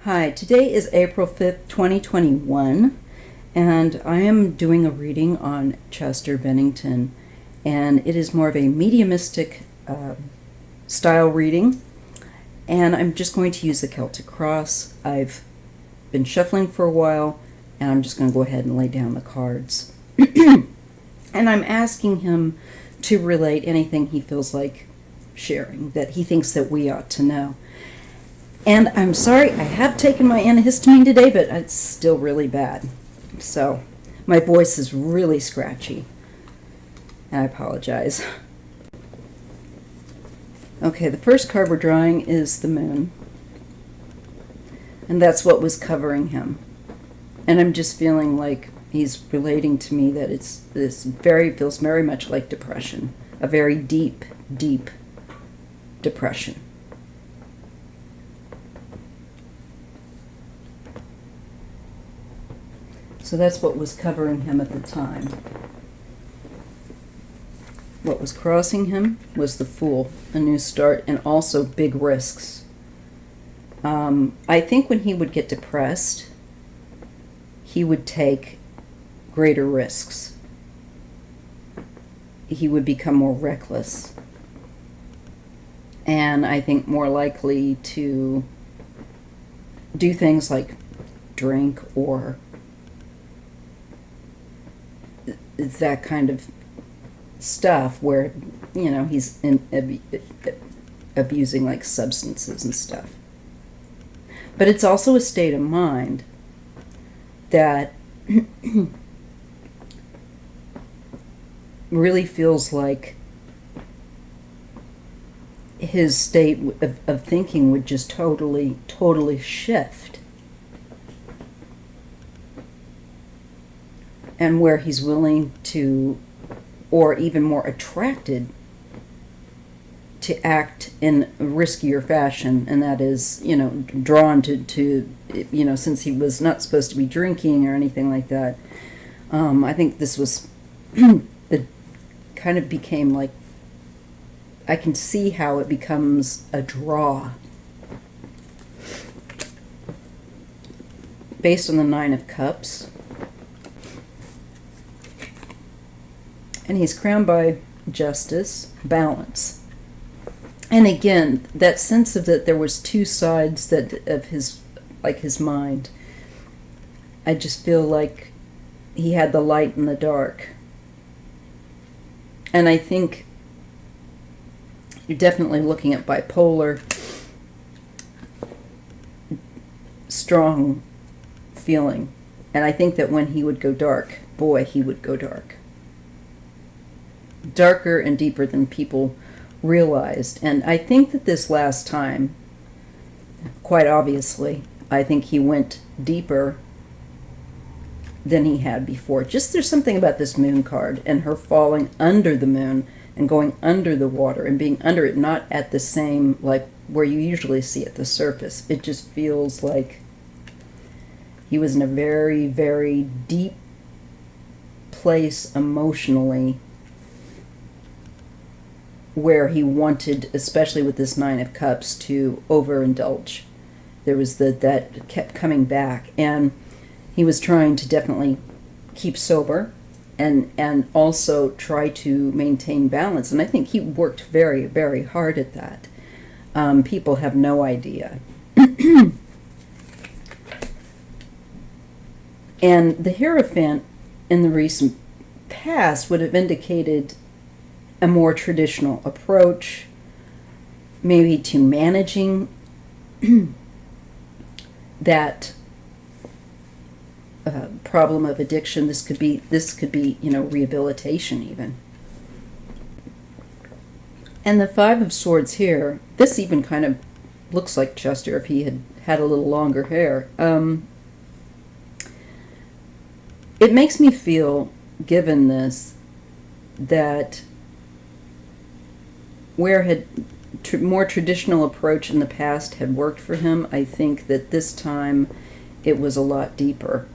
Hi, today is April 5th, 2021, and I am doing a reading on Chester Bennington, and it is more of a mediumistic style reading, and I'm just going to use the Celtic Cross. I've been shuffling for a while, and I'm just going to go ahead and lay down the cards. And I'm asking him to relate anything he feels like sharing, that he thinks that we ought to know. And I'm sorry, I have taken my antihistamine today, but it's still really bad. So my voice is really scratchy. And I apologize. Okay, the first card we're drawing is the moon. And that's what was covering him. And I'm just feeling like he's relating to me that feels very much like depression. A very deep, deep depression. So that's what was covering him at the time. What was crossing him was the Fool, a new start, and also big risks. I think when he would get depressed, he would take greater risks. He would become more reckless. And I think more likely to do things like drink or that kind of stuff where, you know, he's abusing like substances and stuff. But it's also a state of mind that really feels like his state of thinking would just totally shift. And where he's willing to, or even more attracted to act in a riskier fashion, and that is, you know, drawn to you know, since he was not supposed to be drinking or anything like that. I think this was, it kind of became like, I can see how it becomes a draw. Based on the Nine of Cups. And he's crowned by justice, balance. And again, that sense of that there was two sides of his mind. I just feel like he had the light and the dark. And I think you're definitely looking at bipolar, strong feeling. And I think that when he would go dark, boy, he would go dark. Darker and deeper than people realized. And I think that this last time, quite obviously, I think he went deeper than he had before. Just there's something about this moon card and her falling under the moon and going under the water and being under it, not at the same, like where you usually see at the surface. It just feels like he was in a very, very deep place emotionally, where he wanted, especially with this Nine of Cups, to overindulge. There was that kept coming back, and he was trying to definitely keep sober and also try to maintain balance. And I think he worked very, very hard at that. People have no idea. And the Hierophant in the recent past would have indicated a more traditional approach, maybe to managing that problem of addiction. This could be, you know, rehabilitation even. And the Five of Swords here, this even kind of looks like Chester if he had a little longer hair. It makes me feel, given this, that where had more traditional approach in the past had worked for him, I think that this time it was a lot deeper.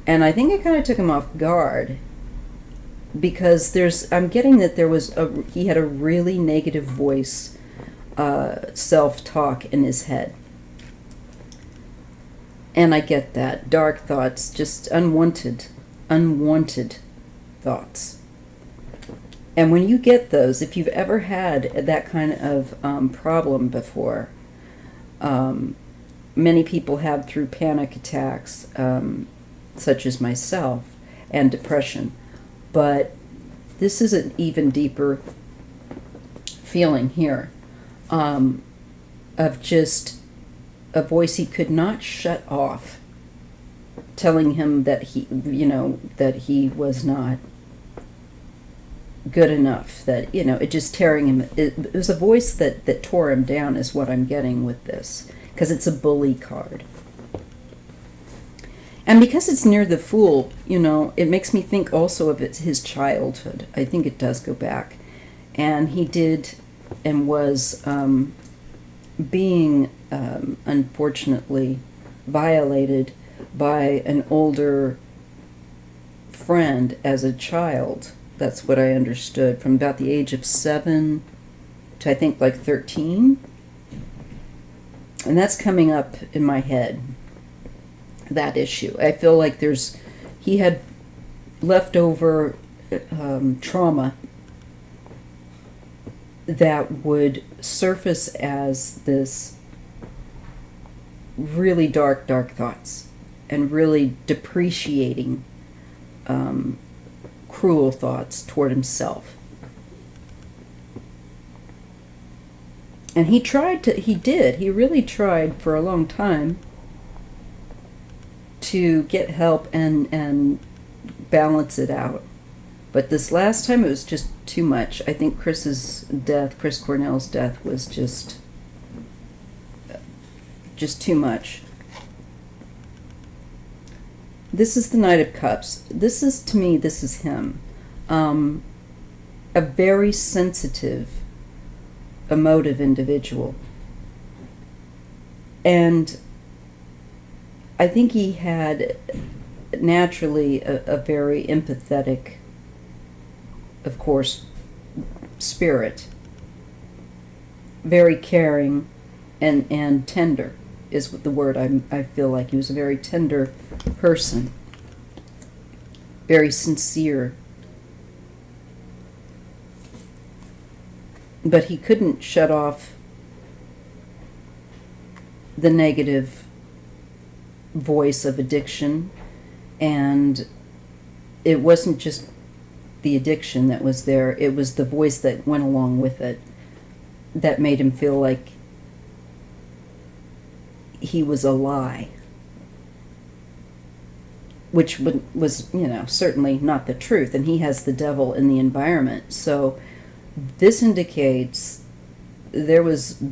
And I think it kind of took him off guard, because I'm getting that he had a really negative voice self-talk in his head. And I get that. Dark thoughts, just unwanted thoughts. And when you get those, if you've ever had that kind of problem before, many people have through panic attacks, such as myself, and depression. But this is an even deeper feeling here, of just a voice he could not shut off, telling him that he was not good enough, that, it just tearing him. It was a voice that tore him down, is what I'm getting with this, because it's a bully card. And because it's near the Fool, it makes me think also of his childhood. I think it does go back. And he did and was being unfortunately violated by an older friend as a child. That's what I understood, from about the age of 7 to I think like 13. And that's coming up in my head, that issue. I feel like he had leftover trauma that would surface as this really dark thoughts, and really depreciating, cruel thoughts toward himself. And he really tried for a long time to get help and balance it out. But this last time it was just too much. I think Chris Cornell's death was just too much. This is the Knight of Cups. This is him. A very sensitive, emotive individual. And I think he had naturally a very empathetic, of course, spirit. Very caring and tender is the word I feel like. He was a very tender person. Very sincere. But he couldn't shut off the negative voice of addiction, and it wasn't just the addiction that was there, it was the voice that went along with it that made him feel like he was a lie, which was, certainly not the truth, and he has the devil in the environment. So this indicates there was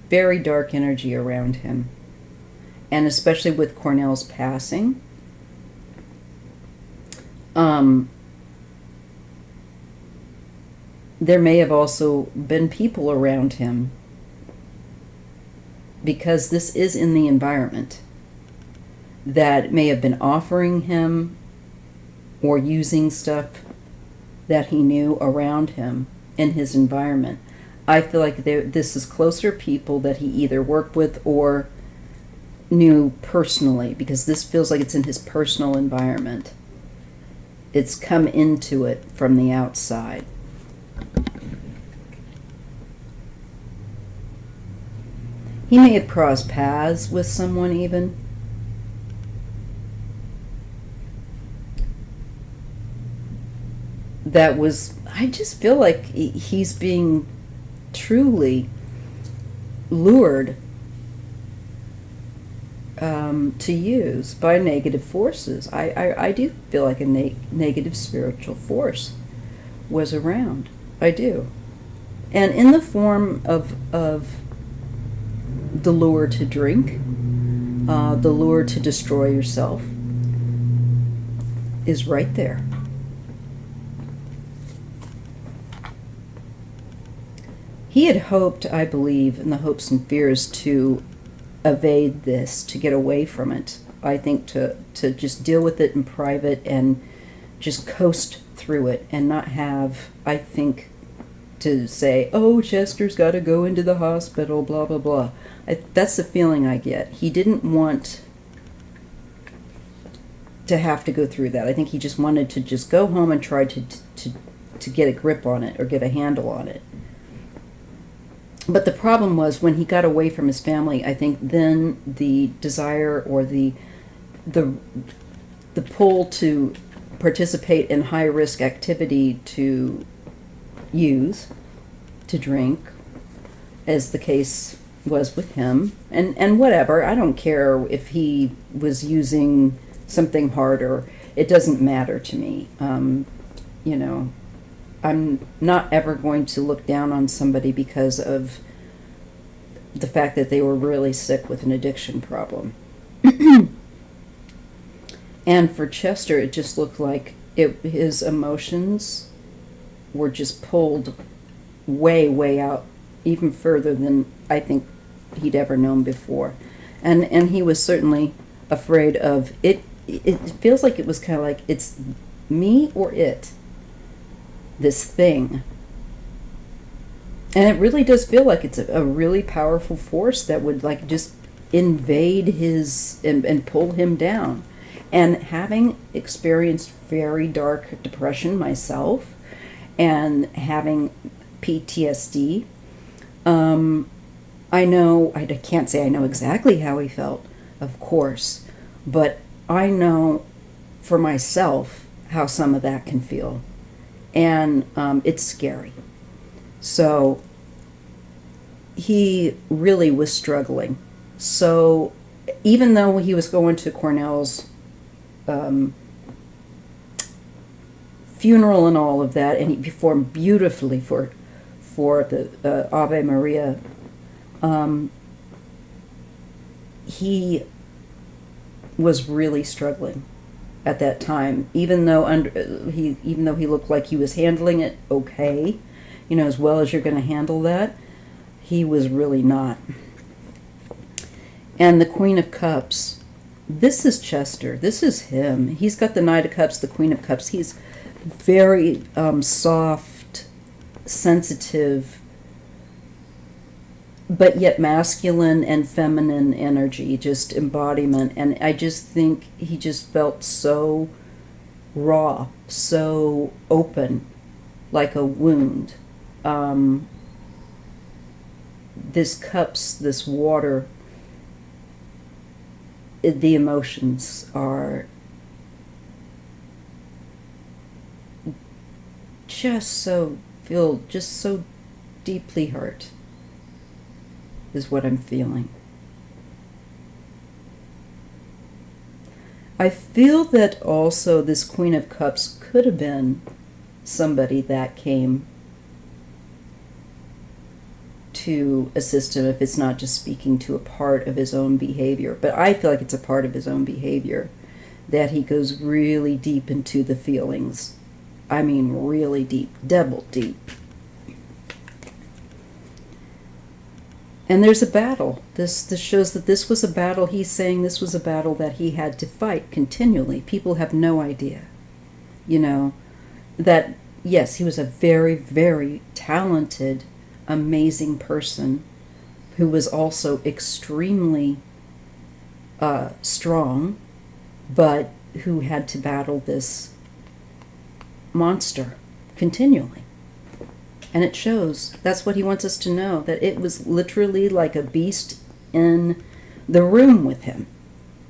very dark energy around him, and especially with Cornell's passing, there may have also been people around him, because this is in the environment, that may have been offering him or using stuff that he knew around him in his environment. I feel like this is closer people that he either worked with or knew personally, because this feels like it's in his personal environment. It's come into it from the outside. He may have crossed paths with someone even. I just feel like he's being truly lured to use by negative forces. I do feel like a negative spiritual force was around. I do. And in the form of the lure to drink, the lure to destroy yourself, is right there. He had hoped, I believe, in the hopes and fears, to evade this, to get away from it. I think to just deal with it in private and just coast through it and not have, I think, to say, oh, Chester's got to go into the hospital, blah, blah, blah. That's the feeling I get. He didn't want to have to go through that. I think he just wanted to just go home and try to get a grip on it or get a handle on it. But the problem was when he got away from his family, I think then the desire or the pull to participate in high-risk activity to use, to drink, as the case was with him, and whatever, I don't care if he was using something harder, it doesn't matter to me. You know, I'm not ever going to look down on somebody because of the fact that they were really sick with an addiction problem. And for Chester, it just looked like his emotions were just pulled way, way out, even further than I think he'd ever known before. And he was certainly afraid of it. It feels like it was kind of like, it's me or it, this thing. And it really does feel like it's a really powerful force that would like just invade his and pull him down. And having experienced very dark depression myself and having PTSD, I know, I can't say I know exactly how he felt, of course, but I know for myself how some of that can feel. And it's scary. So he really was struggling. So even though he was going to Cornell's funeral and all of that, and he performed beautifully for the Ave Maria, he was really struggling at that time, even though he looked like he was handling it okay, you know, as well as you're going to handle that, he was really not. And the Queen of Cups, this is Chester. This is him. He's got the Knight of Cups, the Queen of Cups. He's very soft, sensitive, but yet masculine and feminine energy, just embodiment. And I just think he just felt so raw, so open, like a wound. This cups, this water, the emotions are just so filled, just so deeply hurt, is what I'm feeling. I feel that also this Queen of Cups could have been somebody that came to assist him if it's not just speaking to a part of his own behavior. But I feel like it's a part of his own behavior, that he goes really deep into the feelings. I mean really deep, double deep. And there's a battle. This shows that this was a battle. He's saying this was a battle that he had to fight continually. People have no idea, you know, that yes, he was a very, very talented, amazing person who was also extremely strong, but who had to battle this monster continually. And it shows. That's what he wants us to know, that it was literally like a beast in the room with him.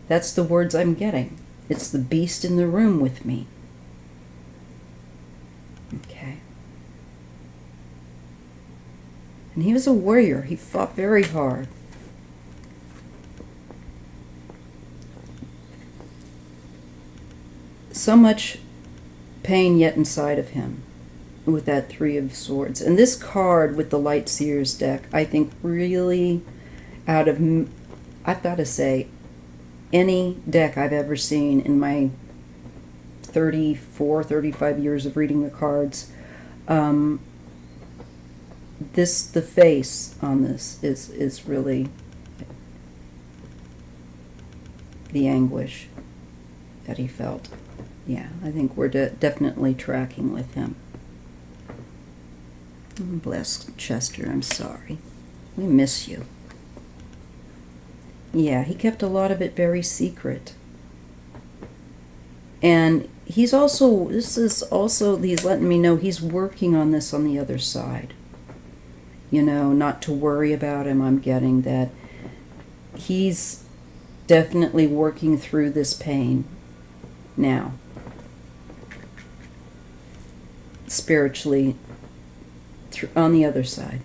That's the words I'm getting. It's the beast in the room with me. Okay. And he was a warrior. He fought very hard. So much pain yet inside of him with that Three of Swords. And this card with the Light Seers deck, I think really, out of, I've got to say, any deck I've ever seen in my 34, 35 years of reading the cards, the face on this is really the anguish that he felt. Yeah, I think we're definitely tracking with him. Bless Chester, I'm sorry. We miss you. Yeah, he kept a lot of it very secret. And he's letting me know he's working on this on the other side. You know, not to worry about him. I'm getting that he's definitely working through this pain now. Spiritually, on the other side.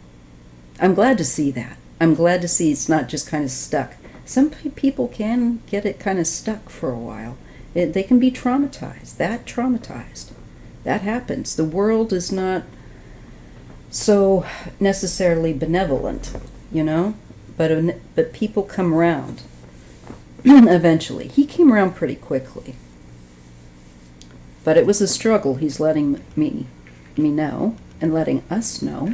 I'm glad to see that. I'm glad to see it's not just kind of stuck. Some people can get it kind of stuck for a while. They can be traumatized. That happens. The world is not so necessarily benevolent, you know? But people come around eventually. He came around pretty quickly. But it was a struggle. He's letting me know and letting us know.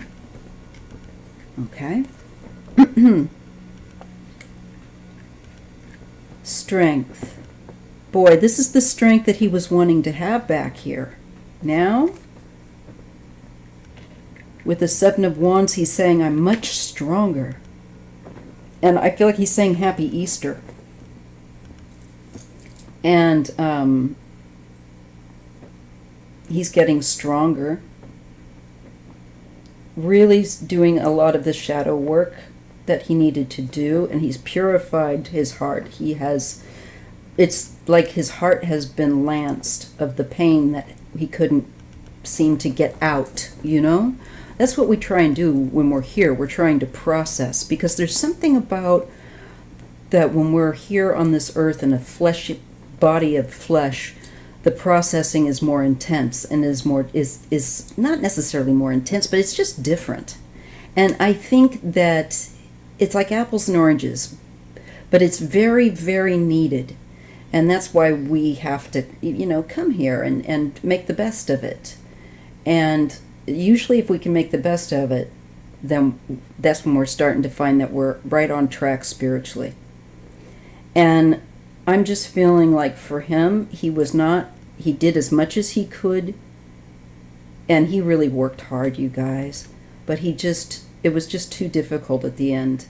Okay? Strength. Boy, this is the strength that he was wanting to have back here. Now, with the Seven of Wands, he's saying, I'm much stronger. And I feel like he's saying Happy Easter. And he's getting stronger. Really doing a lot of the shadow work that he needed to do, and he's purified his heart. It's like his heart has been lanced of the pain that he couldn't seem to get out, you know? That's what we try and do when we're here. We're trying to process, because there's something about that when we're here on this earth in a fleshy body of flesh, the processing is more intense and is not necessarily more intense, but it's just different. And I think that it's like apples and oranges, but it's very, very needed. And that's why we have to, you know, come here and make the best of it. And usually if we can make the best of it, then that's when we're starting to find that we're right on track spiritually. And I'm just feeling like for him, he did as much as he could, and he really worked hard, you guys. But it was just too difficult at the end.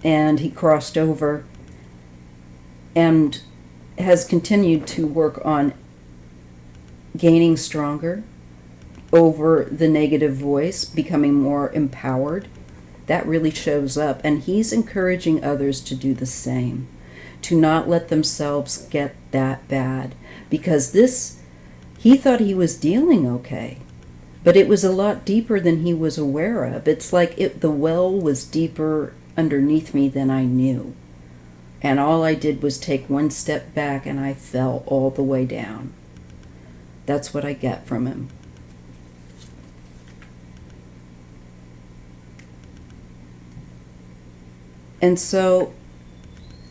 And he crossed over and has continued to work on gaining stronger over the negative voice, becoming more empowered. That really shows up. And he's encouraging others to do the same, to not let themselves get that bad. Because he thought he was dealing okay, but it was a lot deeper than he was aware of. It's like the well was deeper underneath me than I knew. And all I did was take one step back and I fell all the way down. That's what I get from him. And so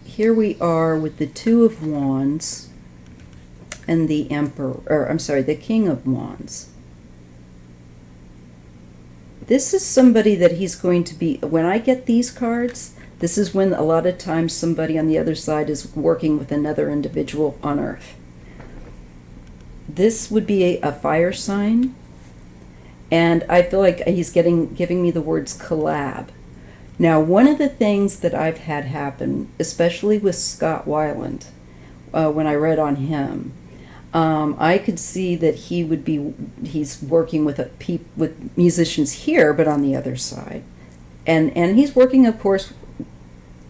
here we are with the Two of Wands and the the King of Wands. This is somebody that he's going to be, when I get these cards, this is when a lot of times somebody on the other side is working with another individual on Earth. This would be a fire sign, and I feel like he's giving me the words collab. Now, one of the things that I've had happen, especially with Scott Weiland, when I read on him, I could see that he's working with musicians here, but on the other side. And he's working, of course,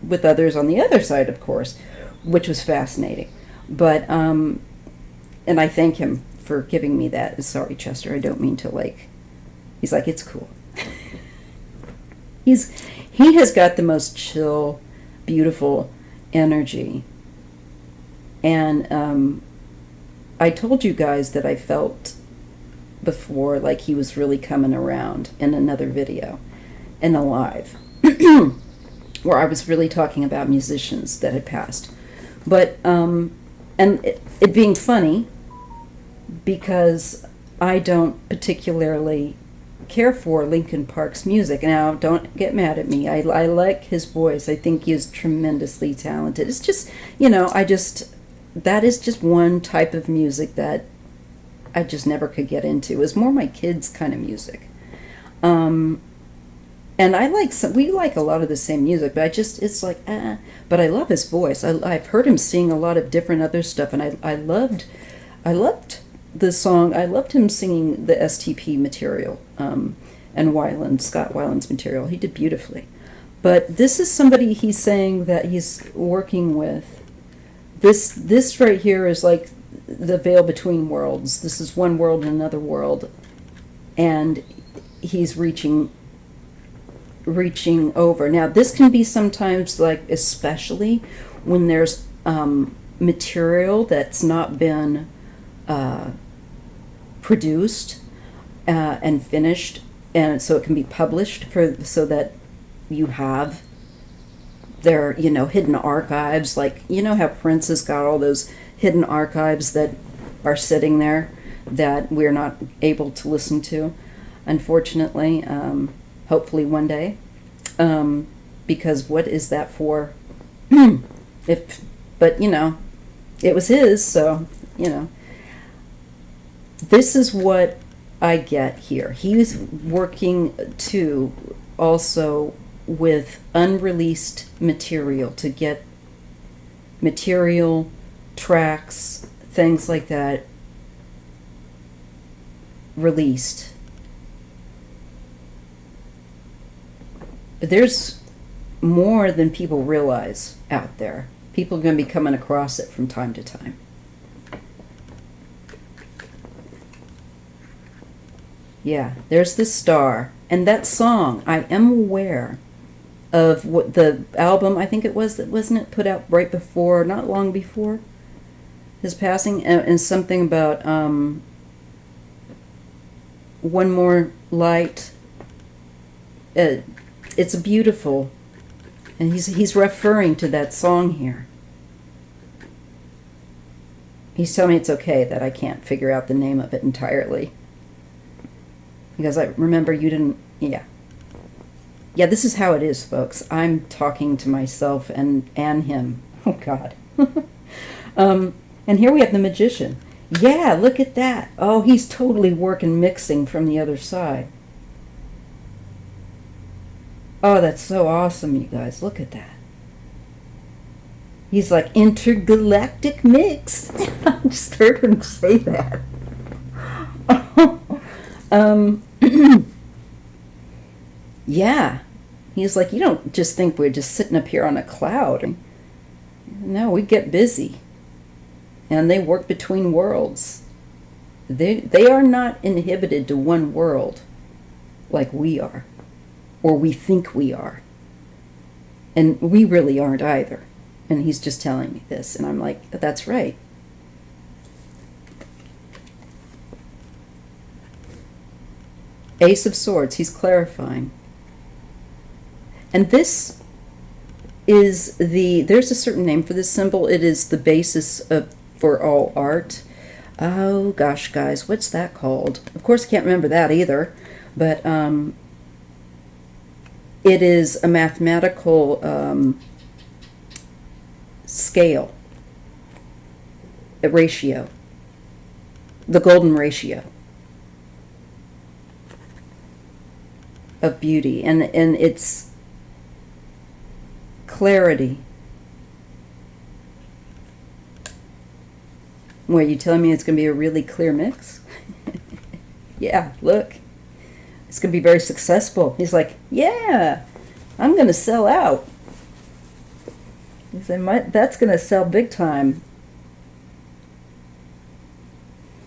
with others on the other side, of course, which was fascinating. But, and I thank him for giving me that. Sorry, Chester, I don't mean to he's like, it's cool. He has got the most chill, beautiful energy. And I told you guys that I felt before like he was really coming around in another video, in a live, where I was really talking about musicians that had passed. But, and it being funny, because I don't particularly care for Linkin Park's music. Now, don't get mad at me. I like his voice. I think he is tremendously talented. It's just, that is just one type of music that I just never could get into. It was more my kids' kind of music. And we like a lot of the same music, but it's like, but I love his voice. I've heard him sing a lot of different other stuff, and I loved the song. I loved him singing the STP material, and Scott Weiland's material. He did beautifully. But this is somebody he's saying that he's working with. This right here is like the veil between worlds. This is one world and another world, and he's reaching over. Now, this can be sometimes, like, especially when there's material that's not been produced and finished, and so it can be published so that you have their, hidden archives. Like, how Prince has got all those hidden archives that are sitting there that we're not able to listen to, unfortunately. Hopefully one day, because what is that for? But it was his, so this is what I get here. He's working too, also with unreleased material, to get material, tracks, things like that released. There's more than people realize out there. People are going to be coming across it from time to time. Yeah, there's this star. And that song, I am aware of what the album, I think it was, that wasn't it put out right before, not long before his passing, and something about One More Light. It's beautiful, and he's referring to that song here. He's telling me it's okay that I can't figure out the name of it entirely, because I remember you didn't. Yeah, this is how it is, folks. I'm talking to myself and him. Oh God. And here we have the magician. Yeah, look at that. Oh, he's totally working mixing from the other side. Oh, that's so awesome, you guys. Look at that. He's like, intergalactic mix. I just heard him say that. Yeah. He's like, you don't just think we're just sitting up here on a cloud. No, we get busy. And they work between worlds. They are not inhibited to one world like we are. Or we think we are. And we really aren't either. And he's just telling me this. And I'm like, that's right. Ace of Swords, he's clarifying. And this is there's a certain name for this symbol. It is the basis for all art. Oh gosh, guys, what's that called? Of course, I can't remember that either. But it is a mathematical scale, a ratio, the golden ratio of beauty, and its clarity. What, you telling me it's going to be a really clear mix? Yeah, look. It's going to be very successful. He's like, yeah, I'm going to sell out. He said, that's going to sell big time.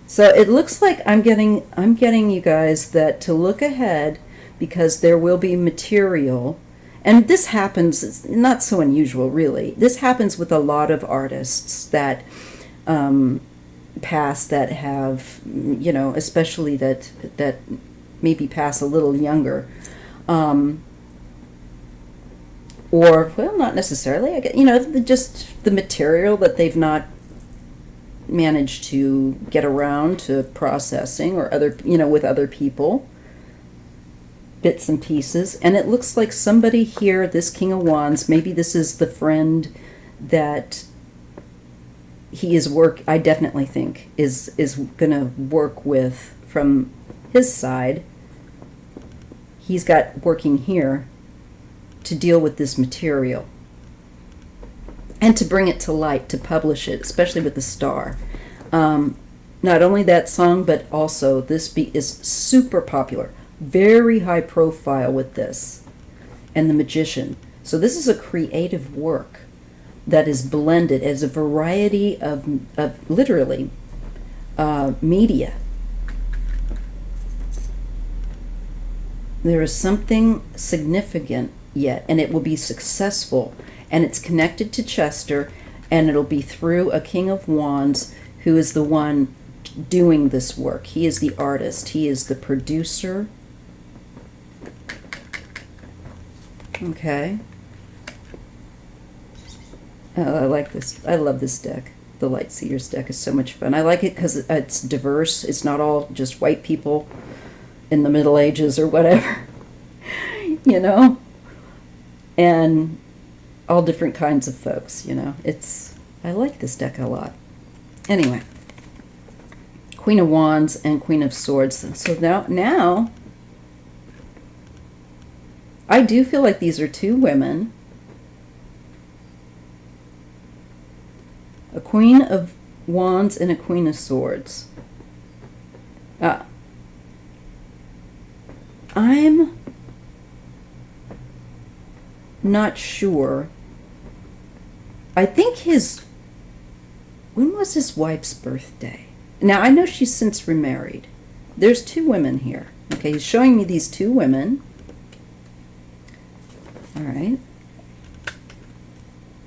So it looks like I'm getting you guys that to look ahead, because there will be material. And this happens, it's not so unusual really. This happens with a lot of artists that pass, that have, especially that maybe pass a little younger, or, well, not necessarily, I get, just the material that they've not managed to get around to processing, or other, with other people, bits and pieces. And it looks like somebody here, this King of Wands, maybe this is the friend that he is I definitely think is gonna work with from his side. he's got working here to deal with this material and to bring it to light, to publish it, especially with the star. Not only that song, but also this beat is super popular, very high profile with this, and the Magician. So this is a creative work that is blended as a variety of literally media. There is something significant yet, and it will be successful, and it's connected to Chester, and it'll be through a King of Wands who is the one doing this work. He is the artist. He is the producer. Okay. Oh, I like this. I love this deck. The Lightseers deck is so much fun. I like it because it's diverse. It's not all just white people in the Middle Ages or whatever, you know? And all different kinds of folks, you know? I like this deck a lot. Anyway. Queen of Wands and Queen of Swords. So now I do feel like these are two women. A Queen of Wands and a Queen of Swords. I'm not sure. I think when was his wife's birthday? Now, I know she's since remarried. There's two women here. Okay, he's showing me these two women. All right.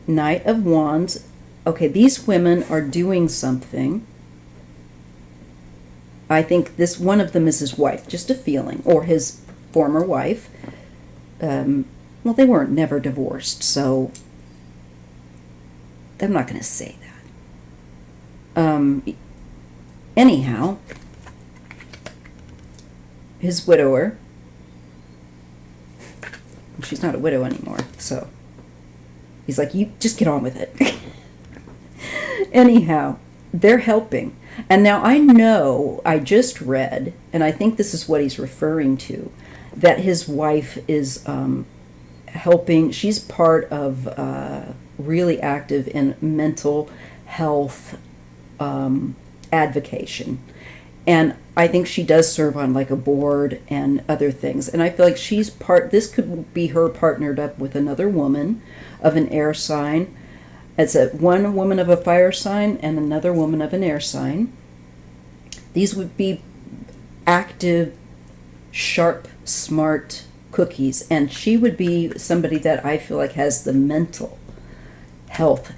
Knight of Wands. Okay, these women are doing something. I think one of them is his wife, just a feeling, or his former wife. Well, they weren't never divorced, so I'm not going to say that. Anyhow, his widower. She's not a widow anymore, so he's like, you just get on with it. Anyhow, they're helping. And now I just read, and I think this is what he's referring to, that his wife is helping. She's part of really active in mental health advocation. And I think she does serve on like a board and other things. And I feel like this could be her partnered up with another woman of an air sign. It's one woman of a fire sign and another woman of an air sign. These would be active, sharp, smart cookies. And she would be somebody that I feel like has the mental health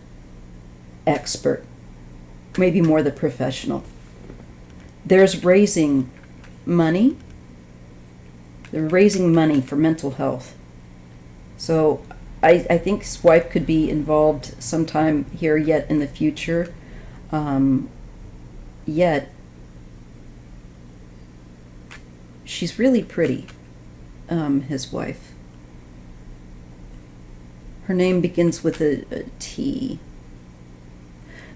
expert, maybe more the professional. There's raising money. They're raising money for mental health. So I think his wife could be involved sometime here yet in the future. Yet she's really pretty, his wife. Her name begins with a T.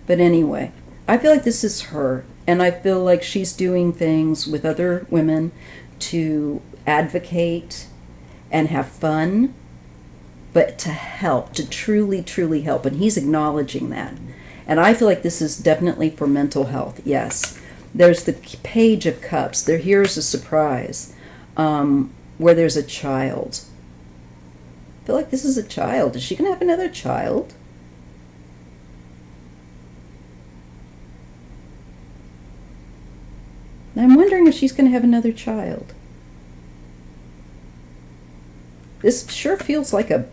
But anyway, I feel like this is her. And I feel like she's doing things with other women to advocate and have fun, but to help, to truly, truly help. And he's acknowledging that. And I feel like this is definitely for mental health, yes. There's the Page of Cups. Here's a surprise, where there's a child. I feel like this is a child. Is she going to have another child? I'm wondering if she's going to have another child. This sure feels like a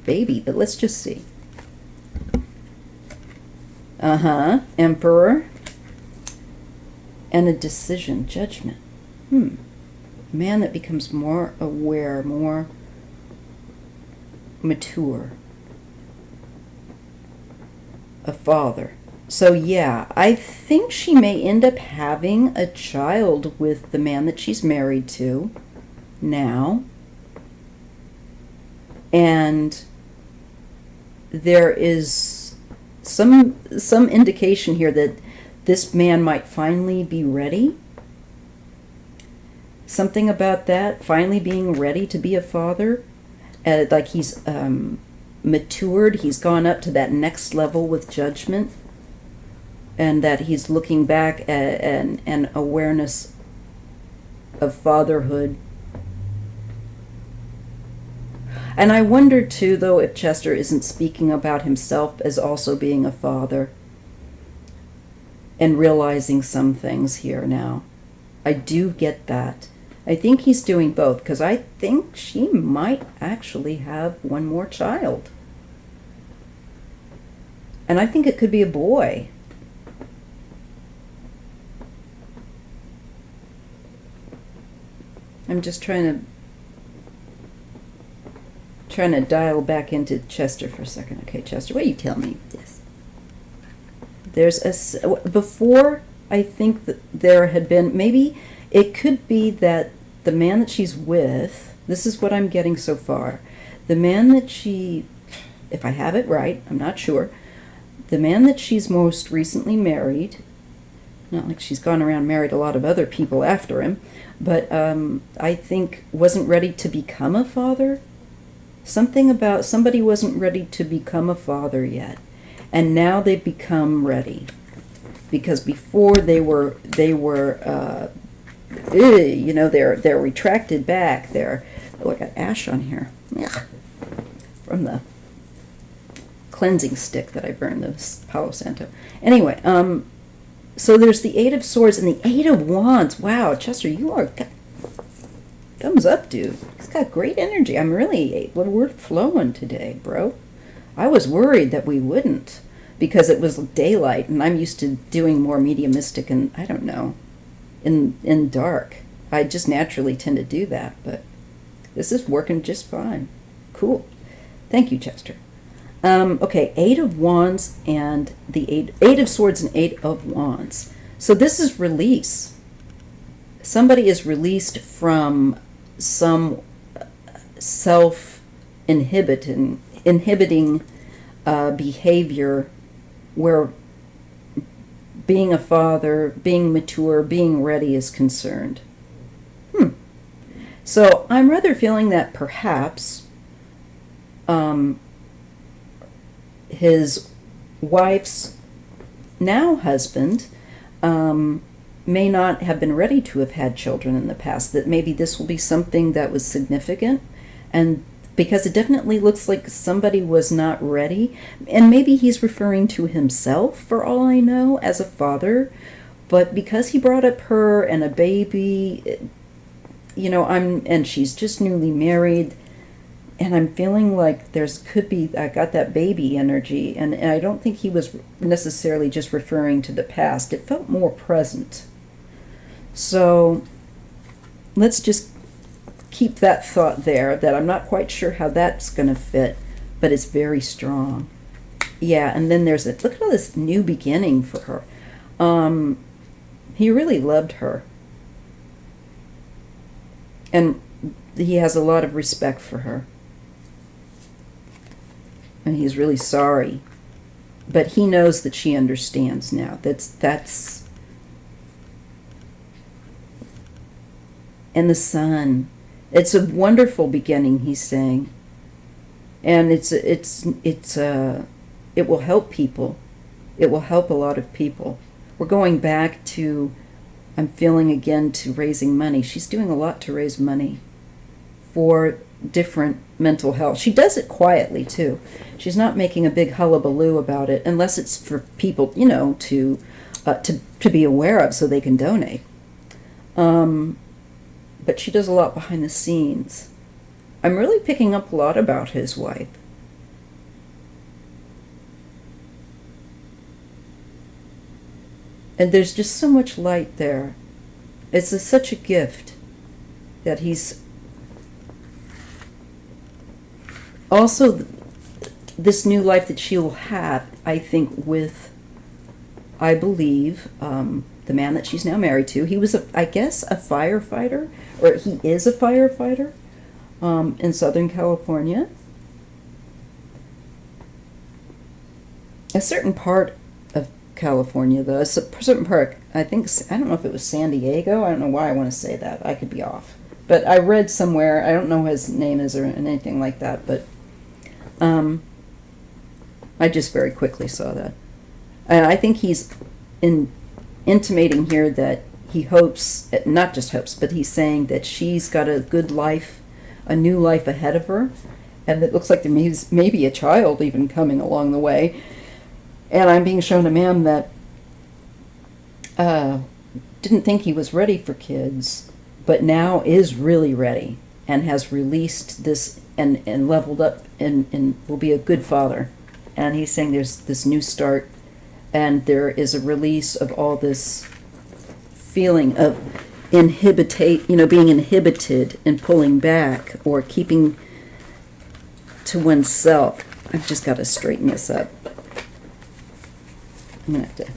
baby, but let's just see. Emperor. And a decision, judgment. Man that becomes more aware, more mature. A father. So yeah, I think she may end up having a child with the man that she's married to now. And there is some indication here that this man might finally be ready. Something about that, finally being ready to be a father. Like he's matured, he's gone up to that next level with judgment, and that he's looking back at an awareness of fatherhood. And I wonder too, though, if Chester isn't speaking about himself as also being a father and realizing some things here now. I do get that. I think he's doing both, because I think she might actually have one more child. And I think it could be a boy. I'm just trying to dial back into Chester for a second. Okay, Chester, what do you tell me? Yes. Before, I think that there had been, maybe it could be that the man that she's with, this is what I'm getting so far, the man that she, if I have it right, I'm not sure, the man that she's most recently married, not like she's gone around married a lot of other people after him, but I think wasn't ready to become a father. Something about somebody wasn't ready to become a father yet, and now they've become ready, because before they were they're retracted back. I got ash on here. Ugh. From the cleansing stick that I burned, the Palo Santo. Anyway, so there's the Eight of Swords and the Eight of Wands. Wow, Chester, you are thumbs up, dude. He's got great energy. We're flowing today, bro. I was worried that we wouldn't, because it was daylight, and I'm used to doing more mediumistic and, I don't know, in dark. I just naturally tend to do that, but this is working just fine. Cool. Thank you, Chester. Okay, Eight of Wands and the Eight of Swords and Eight of Wands. So this is release. Somebody is released from some self-inhibiting behavior where being a father, being mature, being ready is concerned. So I'm rather feeling that perhaps his wife's now husband may not have been ready to have had children in the past, that maybe this will be something that was significant, and because it definitely looks like somebody was not ready, and maybe he's referring to himself, for all I know, as a father, but because he brought up her and a baby, and she's just newly married, and I'm feeling like I got that baby energy, and I don't think he was necessarily just referring to the past. It felt more present. So let's just keep that thought there, that I'm not quite sure how that's going to fit, but it's very strong. Yeah, and then look at all this new beginning for her. He really loved her. And he has a lot of respect for her. And he's really sorry. But he knows that she understands now. That's and the sun. It's a wonderful beginning, he's saying. And it will help people. It will help a lot of people. We're going back to, I'm feeling again, to raising money. She's doing a lot to raise money for different mental health. She does it quietly too. She's not making a big hullabaloo about it, unless it's for people, to be aware of so they can donate. But she does a lot behind the scenes. I'm really picking up a lot about his wife. And there's just so much light there. It's such a gift that he's also this new life that she will have, I think, with, I believe, the man that she's now married to. He was, I guess, a firefighter, or he is a firefighter in Southern California. A certain part of California, though, a certain part I don't know if it was San Diego. I don't know why I want to say that. I could be off. But I read somewhere, I don't know what his name is or anything like that, but I just very quickly saw that. And I think he's intimating here that he hopes, not just hopes, but he's saying that she's got a good life, a new life ahead of her, and it looks like there may be a child even coming along the way. And I'm being shown a man that didn't think he was ready for kids, but now is really ready and has released this and leveled up and will be a good father. And he's saying there's this new start, and there is a release of all this feeling of being inhibited and pulling back or keeping to oneself. I've just got to straighten this up. I'm going to have to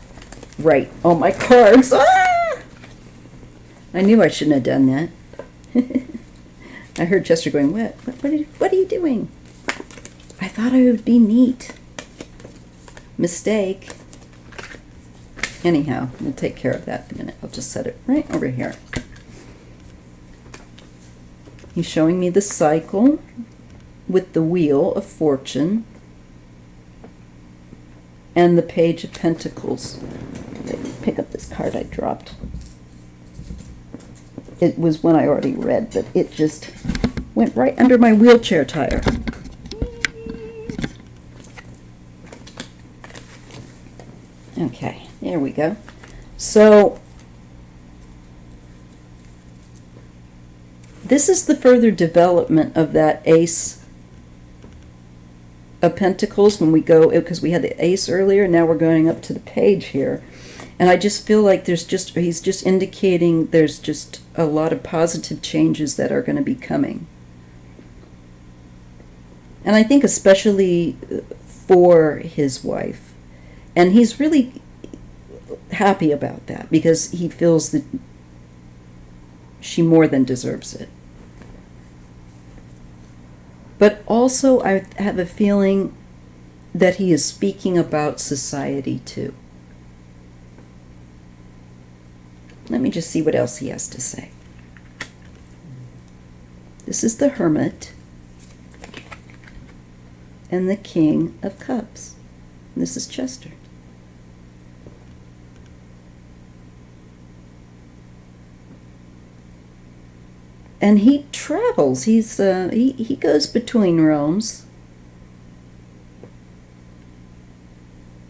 write all my cards. Ah! I knew I shouldn't have done that. I heard Chester going, what are you doing? I thought I would be neat. Mistake. Anyhow, we'll take care of that in a minute. I'll just set it right over here. He's showing me the cycle with the Wheel of Fortune and the Page of Pentacles. Pick up this card I dropped. It was one I already read, but it just went right under my wheelchair tire. Okay, there we go. So, this is the further development of that Ace of Pentacles when we go, because we had the Ace earlier, now we're going up to the Page here. And I just feel like he's just indicating there's just a lot of positive changes that are going to be coming. And I think especially for his wife. And he's really happy about that because he feels that she more than deserves it. But also I have a feeling that he is speaking about society too. Let me just see what else he has to say. This is the Hermit and the King of Cups. This is Chester. And he travels. He goes between realms.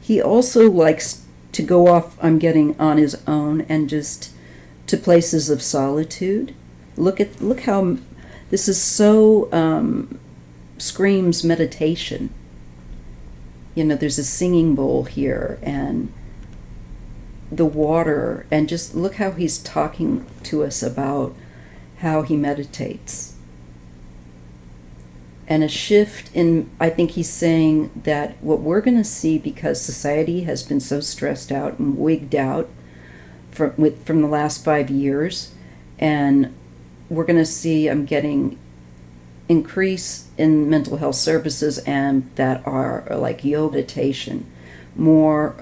He also likes to go off, I'm getting, on his own and just to places of solitude. Look how this is so screams meditation. You know, there's a singing bowl here and the water, and just look how he's talking to us about how he meditates. And a shift in, I think he's saying that what we're going to see, because society has been so stressed out and wigged out from the last 5 years, and we're going to see, I'm getting increase in mental health services and that are like yoga meditation, more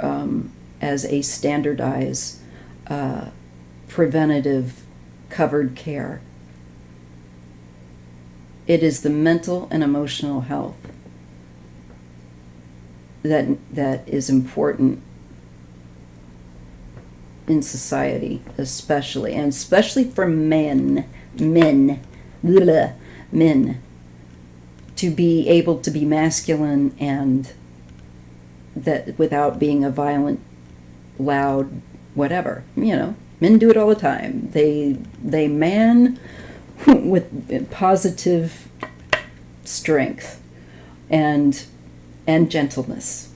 as a standardized preventative covered care. It is the mental and emotional health that is important in society, especially, and especially for men, to be able to be masculine and that without being a violent, loud, whatever. You know, men do it all the time. They man with positive strength and gentleness.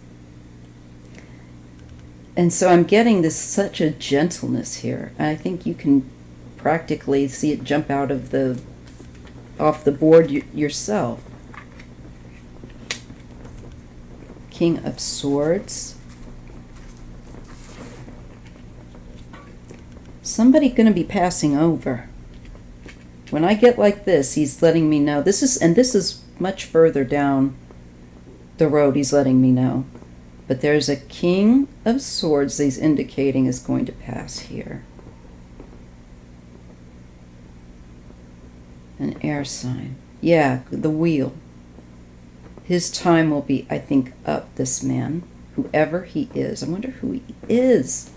And so I'm getting such a gentleness here. I think you can practically see it jump out of off the board yourself. King of Swords. Somebody going to be passing over. When I get like this, he's letting me know. This is much further down the road, he's letting me know. But there's a King of Swords that he's indicating is going to pass here. An air sign. Yeah, the wheel. His time will be, I think, up, this man. Whoever he is. I wonder who he is.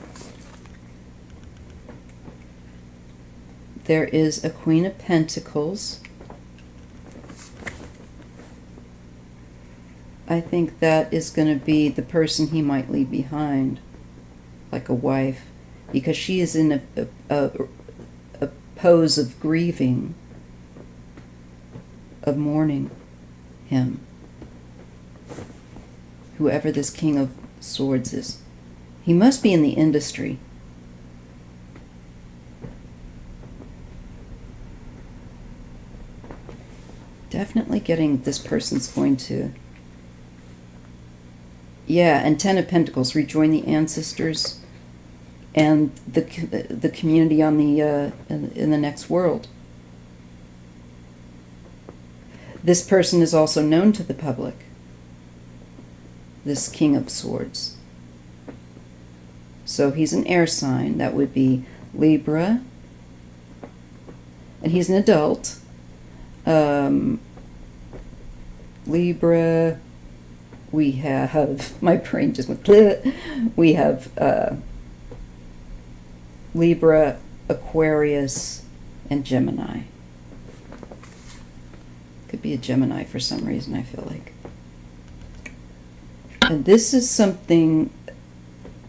There is a Queen of Pentacles. I think that is going to be the person he might leave behind, like a wife, because she is in a pose of grieving, of mourning him. Whoever this King of Swords is. He must be in the industry. Definitely getting this person's going to... Yeah, and Ten of Pentacles, rejoin the ancestors and the community on the in the next world. This person is also known to the public. This King of Swords. So he's an air sign. That would be Libra. And he's an adult. Libra... We have, my brain just went, we have Libra, Aquarius, and Gemini. Could be a Gemini for some reason, I feel like. And this is something,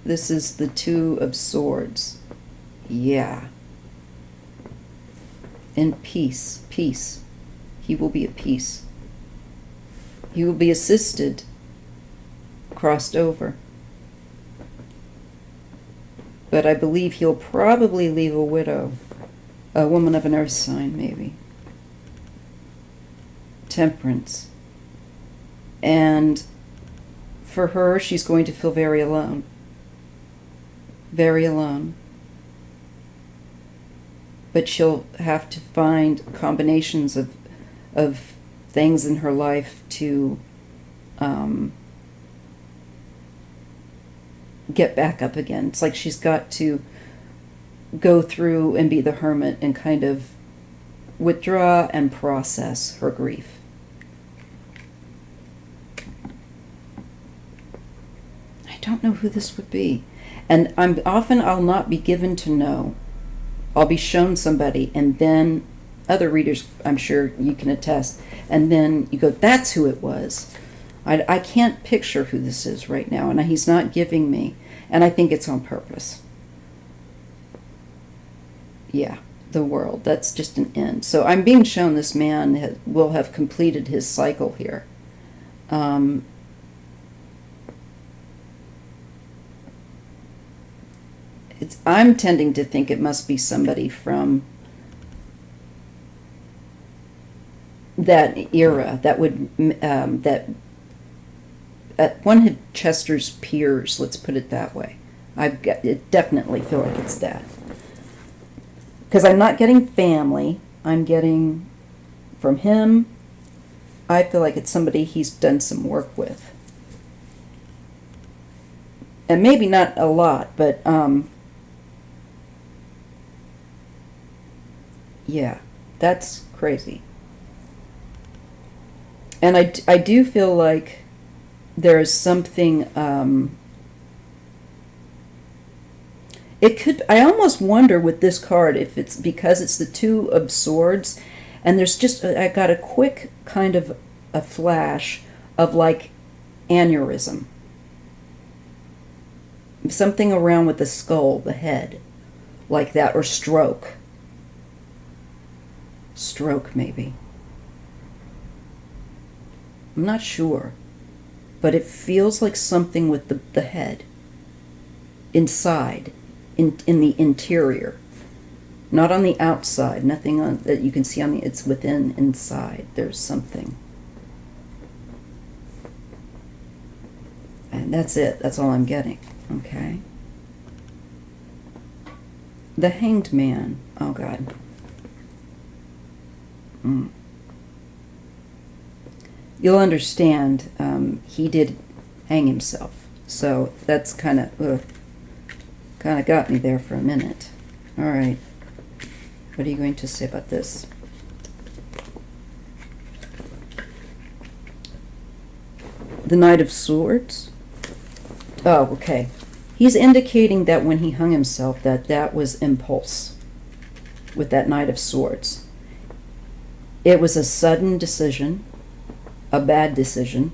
this is the Two of Swords. Yeah. In peace, peace. He will be at peace. He will be assisted. Crossed over. But I believe he'll probably leave a widow. A woman of an earth sign, maybe. Temperance. And for her, she's going to feel very alone. Very alone. But she'll have to find combinations of things in her life to get back up again. It's like she's got to go through and be the hermit and kind of withdraw and process her grief. I don't know who this would be. And I'll not be given to know. I'll be shown somebody, and then other readers, I'm sure you can attest, and then you go, that's who it was. I can't picture who this is right now, and he's not giving me, and I think it's on purpose. Yeah, the world, that's just an end. So I'm being shown this man will have completed his cycle here. I'm tending to think it must be somebody from that era that would one of Chester's peers, let's put it that way. Definitely feel like it's that. Because I'm not getting family, I'm getting from him, I feel like it's somebody he's done some work with. And maybe not a lot, but yeah, that's crazy. And I do feel like there is something, it could, I almost wonder with this card if it's because it's the Two of Swords, and there's just, I got a quick kind of a flash of like aneurysm. Something around with the skull, the head, like that, or stroke. Stroke, maybe. I'm not sure. But it feels like something with the head. Inside. In the interior. Not on the outside. Nothing on that you can see on the... It's within, inside. There's something. And that's it. That's all I'm getting. Okay? The Hanged Man. Oh, God. You'll understand, he did hang himself. So that's kind of got me there for a minute. All right. What are you going to say about this? The Knight of Swords. Oh, okay. He's indicating that when he hung himself, that was impulse with that Knight of Swords. It was a sudden decision, a bad decision,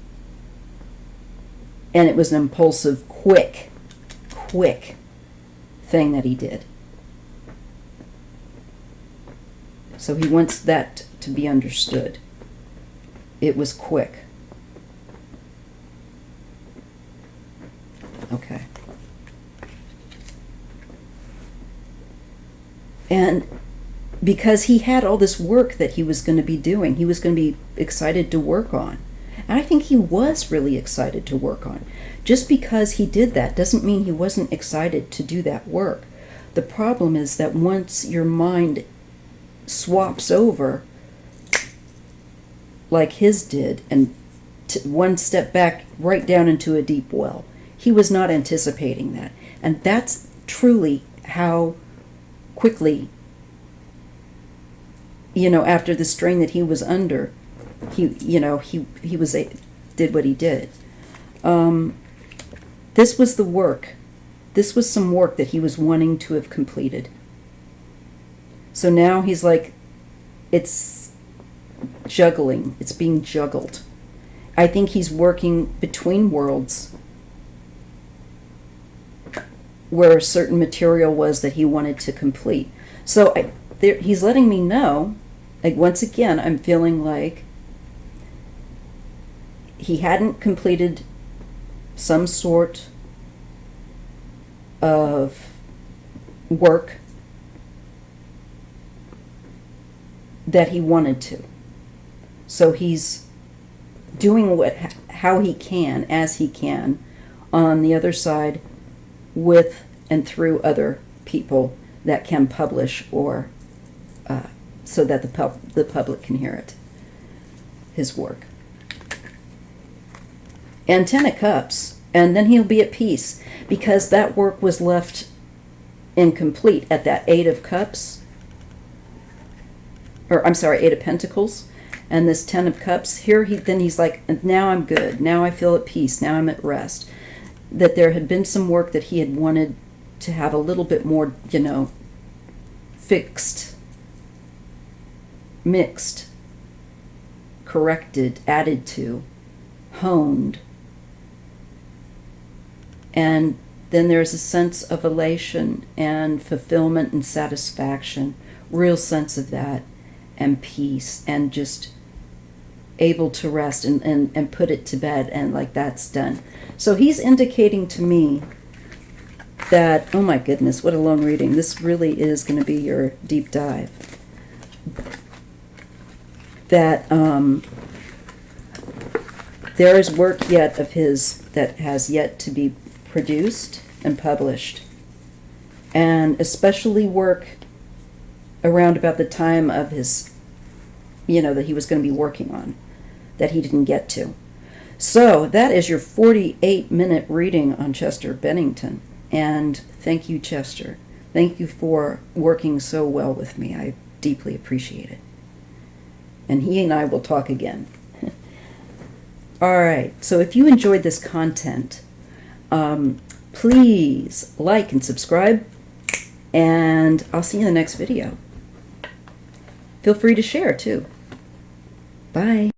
and it was an impulsive, quick thing that he did. So he wants that to be understood. It was quick. Okay. And because he had all this work that he was going to be doing, he was going to be excited to work on. And I think he was really excited to work on. Just because he did that doesn't mean he wasn't excited to do that work. The problem is that once your mind swaps over, like his did, and one step back right down into a deep well, he was not anticipating that. And that's truly how quickly, after the strain that he was under, he did what he did. This was the work. This was some work that he was wanting to have completed. So now he's like, it's juggling. It's being juggled. I think he's working between worlds where a certain material was that he wanted to complete. So he's letting me know, like, once again, I'm feeling like he hadn't completed some sort of work that he wanted to. So he's doing how he can, as he can, on the other side, with and through other people that can publish, or so that the public can hear it, his work. And 10 of Cups, and then he'll be at peace, because that work was left incomplete at that 8 of Cups, or I'm sorry, 8 of Pentacles, and this 10 of Cups. Here he's like, now I'm good, now I feel at peace, now I'm at rest. That there had been some work that he had wanted to have a little bit more, fixed, mixed, corrected, added to, honed. And then there's a sense of elation and fulfillment and satisfaction, real sense of that, and peace, and just able to rest and put it to bed, and like, that's done. So he's indicating to me that, oh my goodness, what a long reading. This really is going to be your deep dive. That there is work yet of his that has yet to be produced and published. And especially work around about the time of his, that he was going to be working on, that he didn't get to. So that is your 48-minute reading on Chester Bennington. And thank you, Chester. Thank you for working so well with me. I deeply appreciate it. And he and I will talk again. All right. So if you enjoyed this content, please like and subscribe. And I'll see you in the next video. Feel free to share, too. Bye.